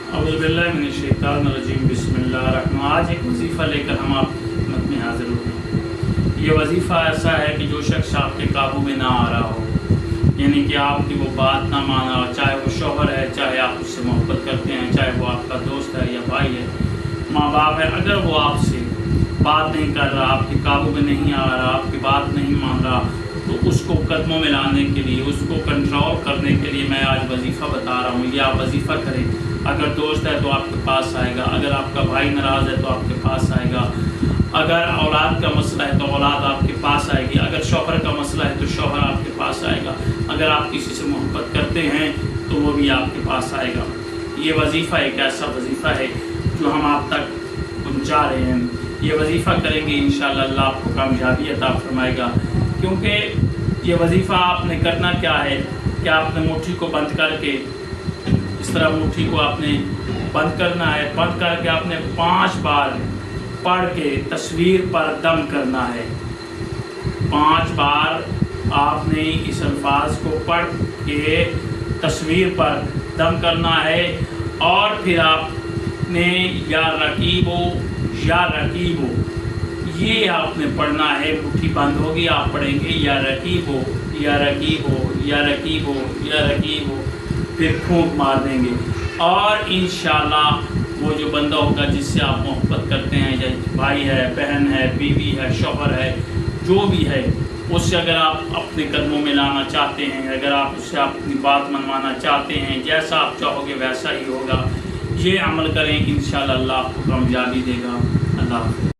औज़ुबिल्लाहिमिनश्शैतानिर्रजीम बिस्मिल्लाहिर्रहमानिर्रहीम। आज एक वजीफ़ा लेकर हम आप खिदमत में हाजिर हुए। ये वजीफ़ा ऐसा है कि जो शख्स आपके काबू में ना आ रहा हो, यानी कि आपकी वो बात ना मान रहा हो, चाहे वो शौहर है, चाहे आप उससे मोहब्बत करते हैं, चाहे वो आपका दोस्त है या भाई है, माँ बाप है, अगर वो आपसे बात नहीं कर रहा, आपके काबू में नहीं आ रहा, आपकी बात नहीं मान रहा, तो उसको कदमों में लाने के लिए, उसको कंट्रोल करने के लिए मैं आज वजीफ़ा बता रहा हूँ। ये आप वजीफ़ा करें। अगर दोस्त है तो आपके पास आएगा, अगर आपका भाई नाराज़ है तो आपके पास आएगा, अगर औलाद का मसला है तो औलाद आपके पास आएगी, अगर शौहर का मसला है तो शौहर आपके पास आएगा, अगर आप किसी से मोहब्बत करते हैं तो वो भी आपके पास आएगा। ये वजीफ़ा एक ऐसा वजीफ़ा है जो हम आप तक पहुँचा रहे हैं। ये वजीफ़ा करेंगे इंशाअल्लाह अल्लाह आपको कामयाबी अता फरमाएगा। क्योंकि ये वजीफ़ा आपने करना क्या है कि आपने मुट्ठी को बंद करके, इस तरह मुट्ठी को आपने बंद करना है, बंद करके आपने 5 बार पढ़ के तस्वीर पर दम करना है। 5 बार आपने इस अल्फाज को पढ़ के तस्वीर पर दम करना है और फिर आपने या रकीबो ये आपने पढ़ना है। मुट्ठी बंद होगी, आप पढ़ेंगे या रकीबो या रकीबो या रकीबो या रकीबो, फिर फूंक मार देंगे और इंशाअल्लाह वो जो बंदा होगा जिससे आप मोहब्बत करते हैं, या भाई है, बहन है, बीवी है, शौहर है, जो भी है, उससे अगर आप अपने कदमों में लाना चाहते हैं, अगर आप उससे अपनी बात मनवाना चाहते हैं, जैसा आप चाहोगे वैसा ही होगा। ये अमल करें, इंशाअल्लाह अल्लाह आपको कामयाबी देगा। अल्लाह।